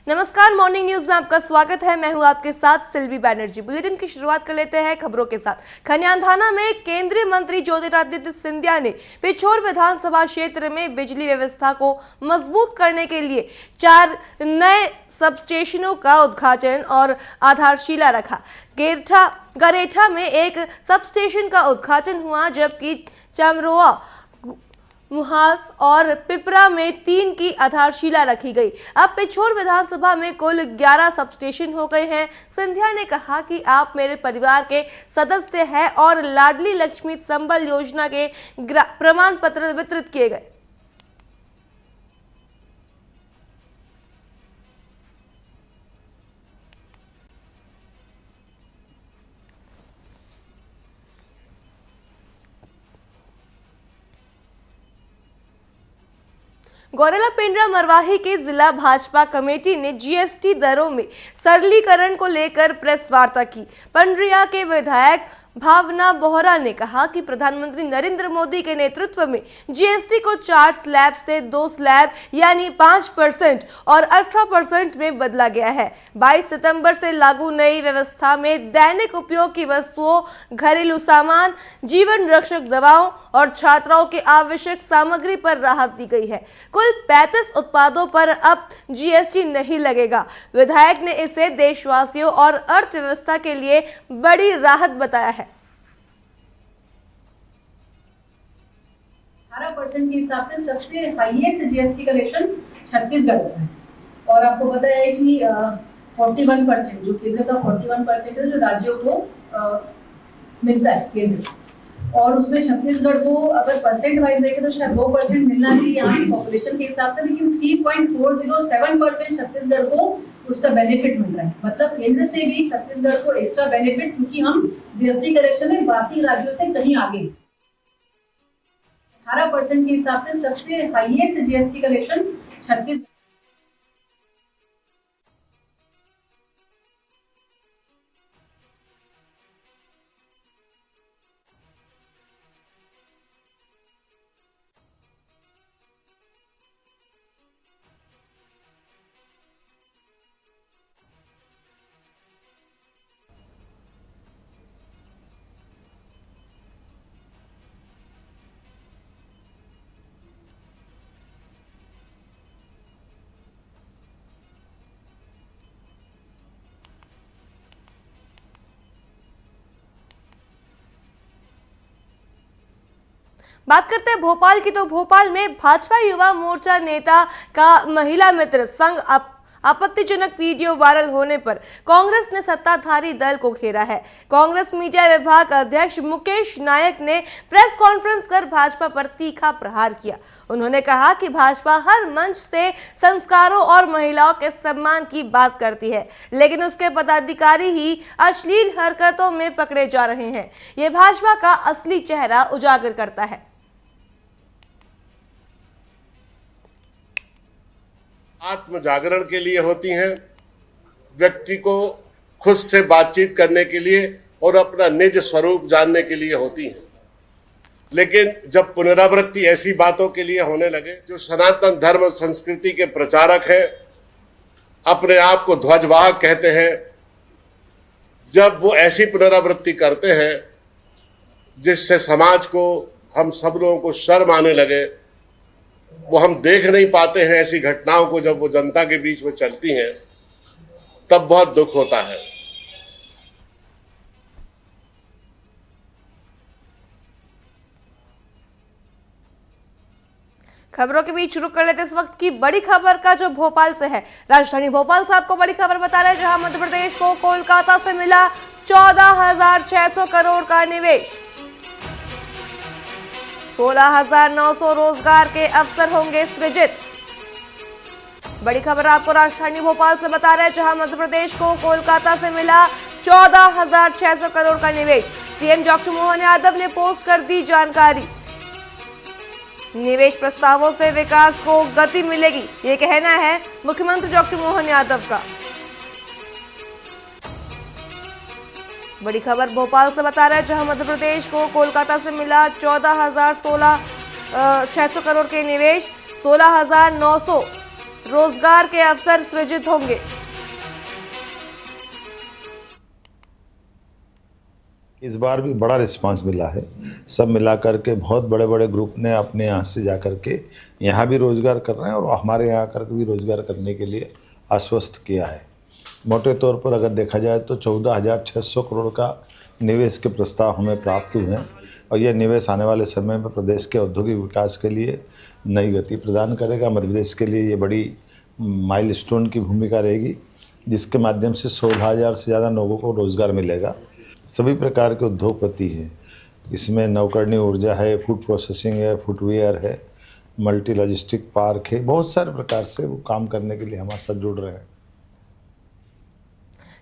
नमस्कार, morning news में आपका स्वागत है। मैं हूं आपके साथ सिल्वी बैनर्जी। बुलेटिन की शुरुआत कर लेते हैं खबरों के साथ। खन्यान में केंद्रीय मंत्री ज्योतिरादित्य सिंधिया ने पिछोर विधानसभा क्षेत्र में बिजली व्यवस्था को मजबूत करने के लिए 4 नए सबस्टेशनों का उद्घाटन और आधारशिला रखा। गरेठा में एक सबस्टेशन का उद्घाटन हुआ, जबकि चमरोआ, मुहास और पिपरा में 3 की आधारशिला रखी गई। अब पिछोर विधानसभा में कुल 11 सबस्टेशन हो गए हैं। सिंधिया ने कहा कि आप मेरे परिवार के सदस्य हैं और लाडली लक्ष्मी संबल योजना के प्रमाण पत्र वितरित किए गए। गौरेला पेंड्रा मरवाही के जिला भाजपा कमेटी ने जीएसटी दरों में सरलीकरण को लेकर प्रेस वार्ता की। पंडरिया के विधायक भावना बोहरा ने कहा कि प्रधानमंत्री नरेंद्र मोदी के नेतृत्व में जीएसटी को 4 स्लैब से 2 स्लैब यानी 5% और 18% में बदला गया है। 22 सितंबर से लागू नई व्यवस्था में दैनिक उपयोग की वस्तुओं, घरेलू सामान, जीवन रक्षक दवाओं और छात्राओं की आवश्यक सामग्री पर राहत दी गई है। कुल 35 उत्पादों पर अब जीएसटी नहीं लगेगा। विधायक ने इसे देशवासियों और अर्थव्यवस्था के लिए बड़ी राहत बताया है। 18% के हिसाब से सबसे हाईएस्ट जीएसटी कलेक्शन छत्तीसगढ़ का है। और आपको पता है कि 41% जो केंद्र का 41% है, जो राज्यों को मिलता है केंद्र से, और उसमें छत्तीसगढ़ को अगर परसेंट वाइज देखें तो शायद 2% मिलना चाहिए यहाँ की पॉपुलेशन के हिसाब से, लेकिन 3.407% छत्तीसगढ़ को उसका बेनिफिट मिल रहा है। मतलब केंद्र से भी छत्तीसगढ़ को एक्स्ट्रा बेनिफिट, क्योंकि हम जीएसटी कलेक्शन में बाकी राज्यों से कहीं आगे। 18% के हिसाब से सबसे हाईएस्ट जीएसटी कलेक्शन छत्तीसगढ़। बात करते हैं भोपाल की, तो भोपाल में भाजपा युवा मोर्चा नेता का महिला मित्र संग आपत्तिजनक वीडियो वायरल होने पर कांग्रेस ने सत्ताधारी दल को घेरा है। कांग्रेस मीडिया विभाग अध्यक्ष मुकेश नायक ने प्रेस कॉन्फ्रेंस कर भाजपा पर तीखा प्रहार किया। उन्होंने कहा कि भाजपा हर मंच से संस्कारों और महिलाओं के सम्मान की बात करती है, लेकिन उसके पदाधिकारी ही अश्लील हरकतों में पकड़े जा रहे हैं। ये भाजपा का असली चेहरा उजागर करता है। आत्म जागरण के लिए होती हैं, व्यक्ति को खुद से बातचीत करने के लिए और अपना निज स्वरूप जानने के लिए होती हैं। लेकिन जब पुनरावृत्ति ऐसी बातों के लिए होने लगे, जो सनातन धर्म और संस्कृति के प्रचारक हैं, अपने आप को ध्वजवाहक कहते हैं, जब वो ऐसी पुनरावृत्ति करते हैं जिससे समाज को, हम सब लोगों को शर्म आने लगे, वो हम देख नहीं पाते हैं ऐसी घटनाओं को, जब वो जनता के बीच में चलती हैं, तब बहुत दुख होता है। खबरों के बीच शुरू कर लेते इस वक्त की बड़ी खबर का, जो भोपाल से है। राजधानी भोपाल से आपको बड़ी खबर बता रहे हैं, जहां मध्य प्रदेश को कोलकाता से मिला 14,600 करोड़ का निवेश। 16,900 रोजगार के अवसर होंगे सृजित। बड़ी खबर आपको राजधानी भोपाल से बता रहे हैं, जहां मध्य प्रदेश को कोलकाता से मिला 14,600 करोड़ का निवेश। सीएम डॉक्टर मोहन यादव ने पोस्ट कर दी जानकारी। निवेश प्रस्तावों से विकास को गति मिलेगी, ये कहना है मुख्यमंत्री डॉक्टर मोहन यादव का। बड़ी खबर भोपाल से बता रहा है, जहां मध्य प्रदेश को कोलकाता से मिला 14,600 करोड़ के निवेश। 16,900 रोजगार के अवसर सृजित होंगे। इस बार भी बड़ा रिस्पांस मिला है। सब मिला करके बहुत बड़े बड़े ग्रुप ने अपने यहाँ से जा कर के यहाँ भी रोज़गार कर रहे हैं और हमारे यहाँ करके भी रोज़गार करने के लिए आश्वस्त किया है। मोटे तौर पर अगर देखा जाए तो 14,600 करोड़ का निवेश के प्रस्ताव हमें प्राप्त हुए हैं और यह निवेश आने वाले समय में प्रदेश के औद्योगिक विकास के लिए नई गति प्रदान करेगा। मध्य प्रदेश के लिए ये बड़ी माइलस्टोन की भूमिका रहेगी, जिसके माध्यम से 16,000 से ज़्यादा लोगों को रोज़गार मिलेगा। सभी प्रकार के उद्योगपति हैं, इसमें नवकरणीय ऊर्जा है, फूड प्रोसेसिंग है, फुटवियर है, मल्टी लॉजिस्टिक पार्क है, बहुत सारे प्रकार से वो काम करने के लिए हमारे साथ जुड़ रहे हैं।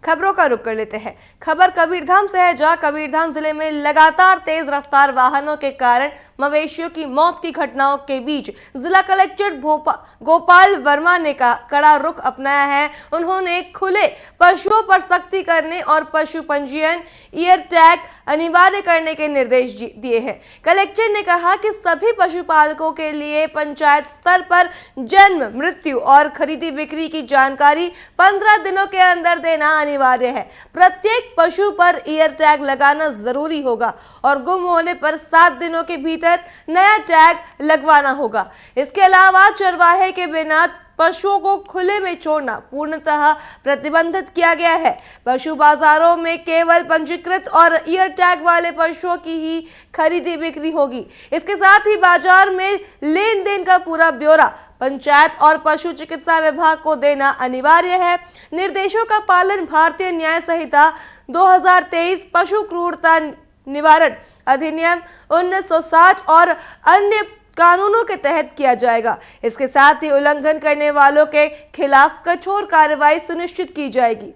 खबरों का रुख कर लेते हैं। खबर कबीरधाम से है, जहां कबीरधाम जिले में लगातार तेज रफ्तार वाहनों के कारण मवेशियों की मौत की घटनाओं के बीच जिला कलेक्टर गोपाल वर्मा ने कड़ा रुख अपनाया है। उन्होंने खुले पशुओं पर सख्ती करने और पशु पंजीयन ईयर टैग अनिवार्य करने के निर्देश दिए हैं। कलेक्टर ने कहा कि सभी पशुपालकों के लिए पंचायत स्तर पर जन्म, मृत्यु और खरीदी बिक्री की जानकारी 15 दिनों के अंदर देना अनिवार्य है। प्रत्येक पशु पर ईयर टैग लगाना जरूरी होगा और गुम होने पर 7 दिनों के भीतर नया टैग लगवाना होगा। इसके अलावा चरवाहे के बिना पशुओं को खुले में छोड़ना पूर्णतः प्रतिबंधित किया गया है। पशु बाजारों में केवल पंजीकृत और ईयर टैग वाले पशुओं की ही खरीदी बिक्री होगी। इसके साथ ही बाजार में लेन देन का पूरा ब्यौरा पंचायत और पशु चिकित्सा विभाग को देना अनिवार्य है। निर्देशों का पालन भारतीय न्याय संहिता 2023, पशु क्रूरता निवारण अधिनियम 1960 और अन्य कानूनों के तहत किया जाएगा। इसके साथ ही उल्लंघन करने वालों के खिलाफ कठोर कार्रवाई सुनिश्चित की जाएगी।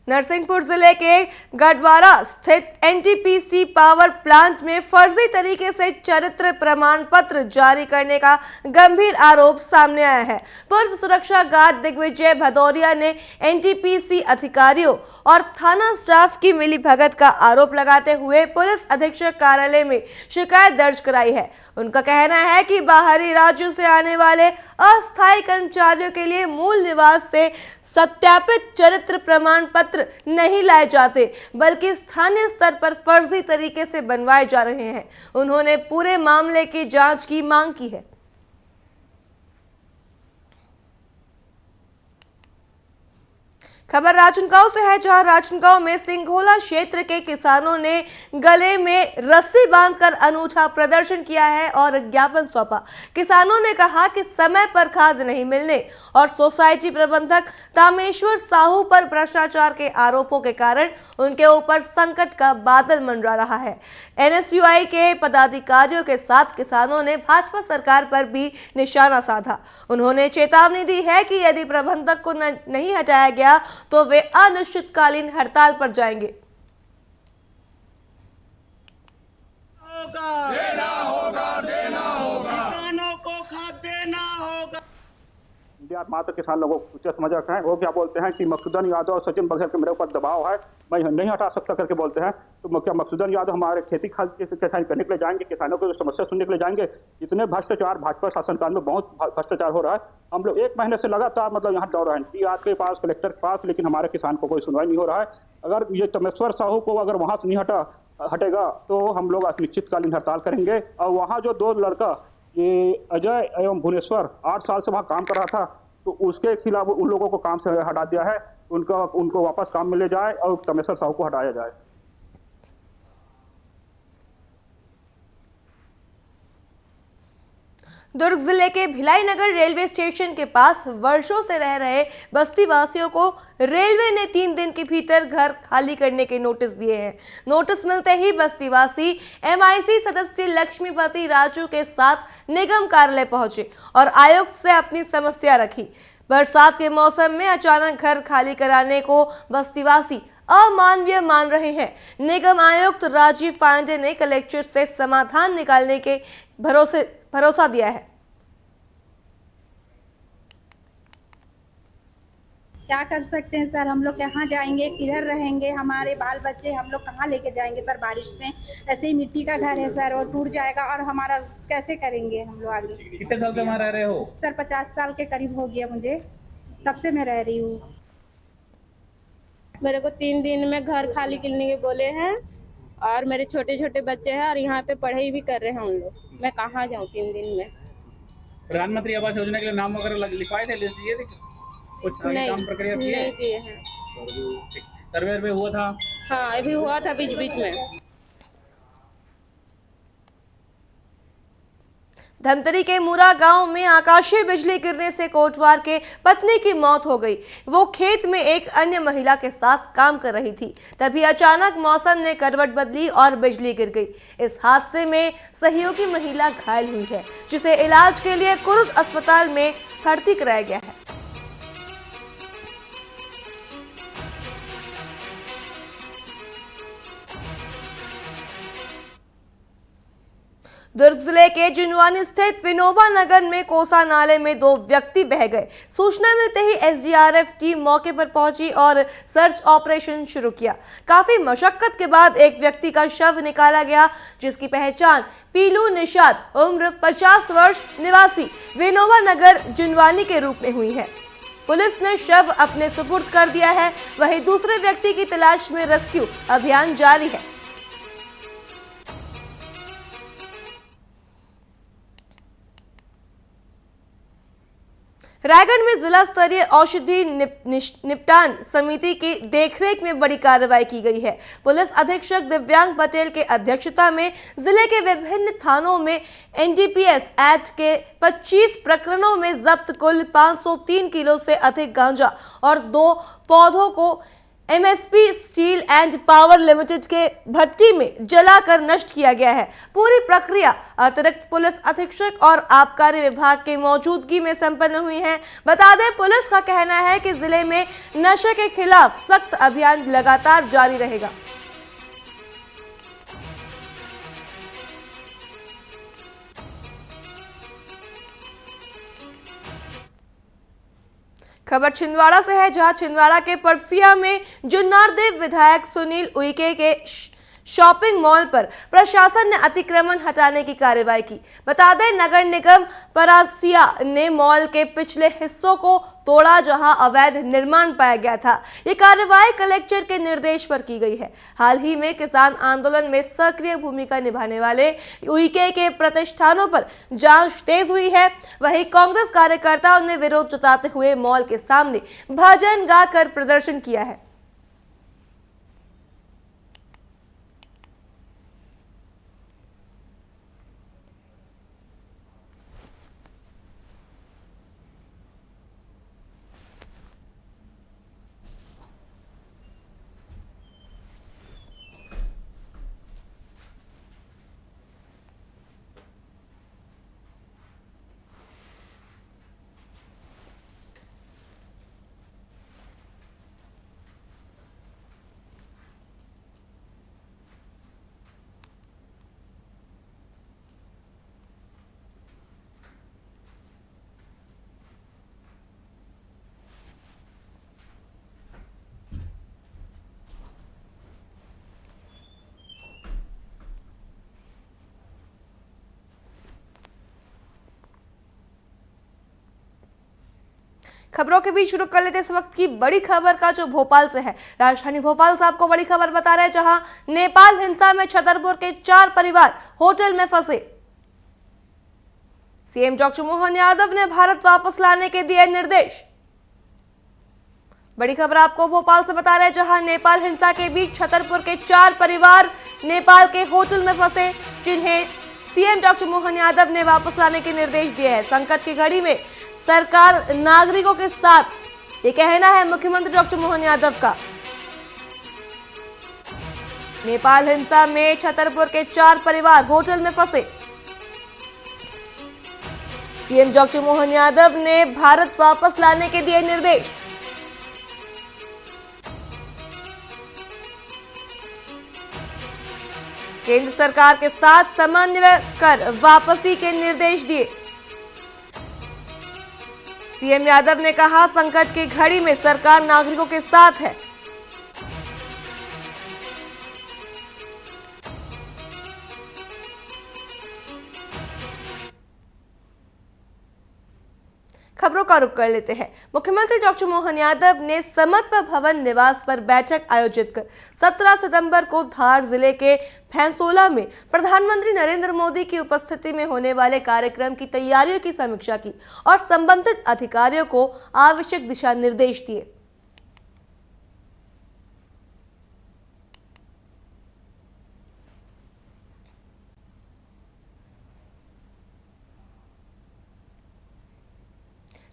नरसिंहपुर जिले के गढ़वारा स्थित एनटीपीसी पावर प्लांट में फर्जी तरीके से चरित्र प्रमाण पत्र जारी करने का गंभीर आरोप सामने आया है। पूर्व सुरक्षा गार्ड दिग्विजय भदौरिया ने एनटीपीसी अधिकारियों और थाना स्टाफ की मिलीभगत का आरोप लगाते हुए पुलिस अधीक्षक कार्यालय में शिकायत दर्ज कराई है। उनका कहना है कि बाहरी राज्यों से आने वाले अस्थायी कर्मचारियों के लिए मूल निवास से सत्यापित चरित्र प्रमाण पत्र नहीं लाए जाते, बल्कि स्थानीय स्तर पर फर्जी तरीके से बनवाए जा रहे हैं। उन्होंने पूरे मामले की जांच की मांग की है। खबर राजनांदगांव से है, जहां राजनांदगांव में सिंघोला क्षेत्र के किसानों ने गले में रस्सी बांधकर अनूठा प्रदर्शन किया है और ज्ञापन सौंपा। किसानों ने कहा कि समय पर खाद नहीं मिलने और सोसाइटी प्रबंधक तामेश्वर साहू पर भ्रष्टाचार के आरोपों के कारण उनके ऊपर संकट का बादल मंडरा रहा है। एनएसयूआई के पदाधिकारियों के साथ किसानों ने भाजपा सरकार पर भी निशाना साधा। उन्होंने चेतावनी दी है कि यदि प्रबंधक को नहीं हटाया गया तो वे अनिश्चितकालीन हड़ताल पर जाएंगे। देना होगा किसानों को खाद देना होगा। मात्र किसान लोगों को उच्च समझ रखते हैं। वो क्या बोलते हैं कि मकसूदन यादव और सचिन बघेल के मेरे ऊपर दबाव है, मैं नहीं हटा सकता करके बोलते हैं। तो क्या मकसूदन यादव हमारे खेती खाद किसान करने के लिए जाएंगे, किसानों की समस्या सुनने के लिए जाएंगे? इतने भ्रष्टाचार भाजपा शासनकाल में बहुत भ्रष्टाचार हो रहा है। हम लोग 1 महीने से लगातार यहाँ दौड़ रहे हैं डीआर के पास, कलेक्टर के पास, लेकिन हमारे किसान को कोई सुनवाई नहीं हो रहा है। अगर ये तमेश्वर साहू को अगर वहाँ से नहीं हटेगा तो हम लोग अनिश्चितकालीन हड़ताल करेंगे। और वहाँ जो 2 लड़का ये अजय एवं भुवनेश्वर 8 साल से वहाँ काम कर रहा था, तो उसके खिलाफ उन लोगों को काम से हटा दिया है। उनको वापस काम में ले जाए और तमेश्वर साहू को हटाया जाए। दुर्ग जिले के भिलाई नगर रेलवे स्टेशन के पास वर्षों से रह रहे बस्ती वासियों को रेलवे ने 3 दिन के भीतर घर खाली करने के नोटिस दिए हैं। नोटिस मिलते ही बस्ती वासी एमआईसी सदस्य लक्ष्मीपति राजू के साथ निगम कार्यालय पहुंचे और आयुक्त से अपनी समस्या रखी। बरसात के मौसम में अचानक घर खाली कराने को बस्तीवासी अमानवीय मान रहे हैं। निगम आयुक्त राजीव पांडे ने कलेक्टर से समाधान निकालने के भरोसा दिया है। क्या कर सकते हैं सर, हम लोग कहाँ जाएंगे, किधर रहेंगे, हमारे बाल बच्चे हम लोग कहाँ लेके जाएंगे सर। बारिश में ऐसे ही मिट्टी का घर है सर, और टूट जाएगा और हमारा कैसे करेंगे हम लोग आगे। कितने साल से वहाँ रह रहे हो? सर 50 साल के करीब हो गया मुझे, तब से मैं रह रही हूँ। मेरे को 3 दिन में घर खाली करने के बोले हैं, और मेरे छोटे छोटे बच्चे हैं, और यहाँ पे पढ़ाई भी कर रहे हैं उन लोग। मैं कहाँ जाऊँ 3 दिन में। प्रधानमंत्री आवास योजना के लिए नाम वगैरह लिखवाए थे, लिस्ट दिए थे, कुछ आगे काम प्रक्रिया किए? नहीं किए हैं। सर्वे में हुआ था? हाँ, अभी हुआ था बीच बीच में। धमतरी के मुरा गांव में आकाशीय बिजली गिरने से कोटवार के पत्नी की मौत हो गई। वो खेत में एक अन्य महिला के साथ काम कर रही थी, तभी अचानक मौसम ने करवट बदली और बिजली गिर गई। इस हादसे में सहयोगी महिला घायल हुई है, जिसे इलाज के लिए कुर्द अस्पताल में भर्ती कराया गया है। दुर्ग जिले के जिनवानी स्थित विनोबा नगर में कोसा नाले में 2 व्यक्ति बह गए। सूचना मिलते ही एसडीआरएफ टीम मौके पर पहुंची और सर्च ऑपरेशन शुरू किया। काफी मशक्कत के बाद एक व्यक्ति का शव निकाला गया, जिसकी पहचान पीलू निषाद उम्र 50 वर्ष निवासी विनोबा नगर जिनवानी के रूप में हुई है। पुलिस ने शव अपने सुपुर्द कर दिया है। वहीं दूसरे व्यक्ति की तलाश में रेस्क्यू अभियान जारी है। रायगढ़ में जिला स्तरीय औषधि निपटान समिति की देखरेख में बड़ी कार्रवाई की गई है। पुलिस अधीक्षक दिव्यांग पटेल के अध्यक्षता में जिले के विभिन्न थानों में एनडीपीएस एक्ट के 25 प्रकरणों में जब्त कुल 503 किलो से अधिक गांजा और 2 पौधों को MSP steel and power limited के भट्टी में जलाकर नष्ट किया गया है। पूरी प्रक्रिया अतिरिक्त पुलिस अधीक्षक और आबकारी विभाग के मौजूदगी में संपन्न हुई है। बता दें, पुलिस का कहना है कि जिले में नशे के खिलाफ सख्त अभियान लगातार जारी रहेगा। खबर छिंदवाड़ा से है, जहां छिंदवाड़ा के पड़सिया में जुन्नारदेव विधायक सुनील उइके के शॉपिंग मॉल पर प्रशासन ने अतिक्रमण हटाने की कार्रवाई की। बता दें, नगर निगम परासिया ने मॉल के पिछले हिस्सों को तोड़ा, जहां अवैध निर्माण पाया गया था। ये कार्रवाई कलेक्टर के निर्देश पर की गई है। हाल ही में किसान आंदोलन में सक्रिय भूमिका निभाने वाले उइके के प्रतिष्ठानों पर जांच तेज हुई है। वहीं कांग्रेस कार्यकर्ताओं ने विरोध जताते हुए मॉल के सामने भजन गाकर प्रदर्शन किया है। खबरों के बीच रुक कर लेते इस वक्त की बड़ी खबर का, जो भोपाल से है। राजधानी भोपाल से आपको बड़ी खबर बता रहे हैं, जहां नेपाल हिंसा में छतरपुर के 4 परिवार होटल में फंसे। सीएम डॉक्टर मोहन यादव ने भारत वापस लाने के दिए निर्देश। बड़ी खबर आपको भोपाल से बता रहे हैं, जहां नेपाल हिंसा के बीच छतरपुर के 4 परिवार नेपाल के होटल में फंसे, जिन्हें सीएम डॉक्टर मोहन यादव ने वापस लाने के निर्देश दिए हैं। संकट की घड़ी में सरकार नागरिकों के साथ, ये कहना है मुख्यमंत्री डॉक्टर मोहन यादव का। नेपाल हिंसा में छतरपुर के 4 परिवार होटल में फंसे। सीएम डॉक्टर मोहन यादव ने भारत वापस लाने के दिए निर्देश। केंद्र सरकार के साथ समन्वय कर वापसी के निर्देश दिए। सीएम यादव ने कहा, संकट की घड़ी में सरकार नागरिकों के साथ है। खबरों का रुख कर लेते हैं। मुख्यमंत्री डॉक्टर मोहन यादव ने समत्व भवन निवास पर बैठक आयोजित कर 17 सितंबर को धार जिले के भैंसोला में प्रधानमंत्री नरेंद्र मोदी की उपस्थिति में होने वाले कार्यक्रम की तैयारियों की समीक्षा की और संबंधित अधिकारियों को आवश्यक दिशा निर्देश दिए।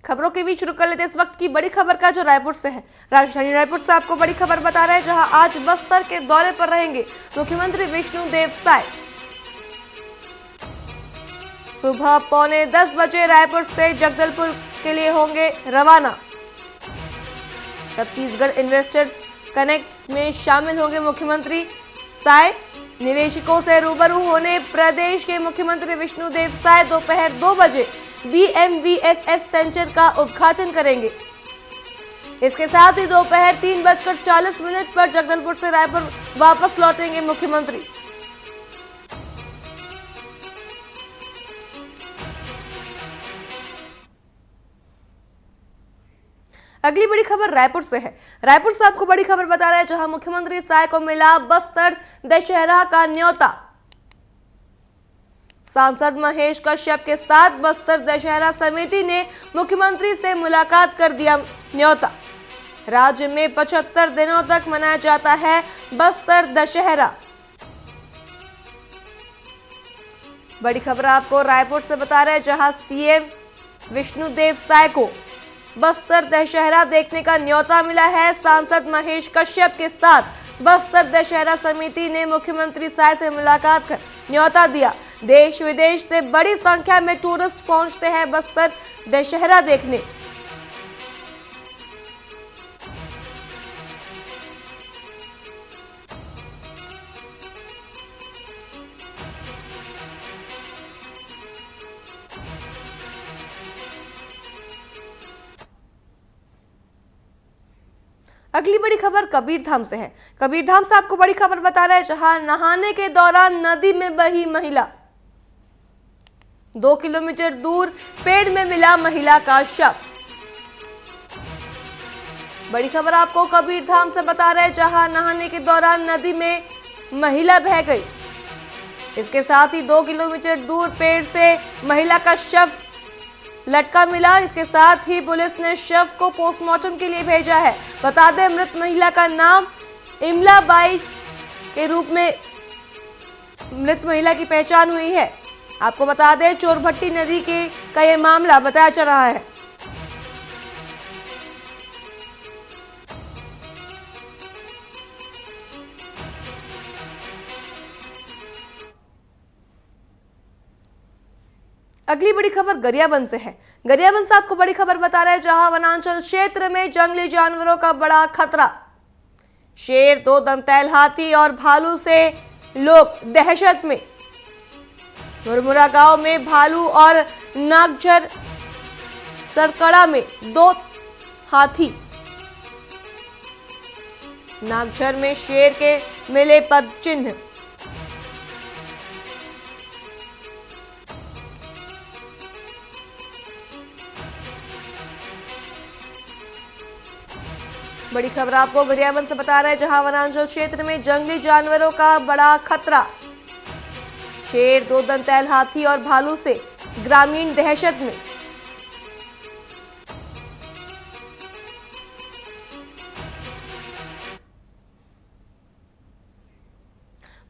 खबरों के बीच रुक कर लेते इस वक्त की बड़ी खबर का, जो रायपुर से है। राजधानी रायपुर से आपको बड़ी खबर बता रहे हैं, जहां आज बस्तर के दौरे पर रहेंगे मुख्यमंत्री विष्णुदेव साय। सुबह 9:45 बजे रायपुर से जगदलपुर के लिए होंगे रवाना। छत्तीसगढ़ इन्वेस्टर्स कनेक्ट में शामिल होंगे मुख्यमंत्री साय। निवेशकों से रूबरू होने प्रदेश के मुख्यमंत्री विष्णुदेव साय दोपहर 2 बजे BMVSS सेंटर का उद्घाटन करेंगे। इसके साथ ही दोपहर 3:40 पर जगदलपुर से रायपुर वापस लौटेंगे मुख्यमंत्री। अगली बड़ी खबर रायपुर से है। रायपुर से आपको बड़ी खबर बता रहे हैं, जहां मुख्यमंत्री साय को मिला बस्तर दशहरा का न्योता। सांसद महेश कश्यप के साथ बस्तर दशहरा समिति ने मुख्यमंत्री से मुलाकात कर दिया न्योता। राज्य में 75 दिनों तक मनाया जाता है बस्तर दशहरा। बड़ी खबर आपको रायपुर से बता रहे हैं, जहां सीएम विष्णुदेव साय को बस्तर दशहरा देखने का न्योता मिला है। सांसद महेश कश्यप के साथ बस्तर दशहरा समिति ने मुख्यमंत्री साय से मुलाकात कर न्योता दिया। देश विदेश से बड़ी संख्या में टूरिस्ट पहुंचते हैं बस्तर दशहरा देखने। अगली बड़ी खबर कबीरधाम से है। कबीरधाम से आपको बड़ी खबर बता रहे हैं, जहां नहाने के दौरान नदी में बही महिला। 2 किलोमीटर दूर पेड़ में मिला महिला का शव। बड़ी खबर आपको कबीरधाम से बता रहे हैं, जहां नहाने के दौरान नदी में महिला बह गई। इसके साथ ही 2 किलोमीटर दूर पेड़ से महिला का शव लटका मिला। इसके साथ ही पुलिस ने शव को पोस्टमार्टम के लिए भेजा है। बता दें, मृत महिला का नाम इमलाबाई के रूप में मृत महिला की पहचान हुई है। आपको बता दें, चोरभट्टी नदी का यह मामला बताया जा रहा है। अगली बड़ी खबर गरियाबंद से है। गरियाबंद से आपको बड़ी खबर बता रहे हैं, जहां वनांचल क्षेत्र में जंगली जानवरों का बड़ा खतरा। शेर, 2 दंतैल हाथी और भालू से लोग दहशत में। मुरमुरा गांव में भालू और नागझर सरकड़ा में 2 हाथी। नागझर में शेर के मिले पद चिन्ह। बड़ी खबर आपको गरियाबंद से बता रहे हैं, जहां वनांचल क्षेत्र में जंगली जानवरों का बड़ा खतरा। शेर, 2 दंतैल हाथी और भालू से ग्रामीण दहशत में।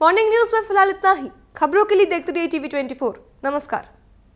मॉर्निंग न्यूज में फिलहाल इतना ही। खबरों के लिए देखते रहिए TV 24। नमस्कार।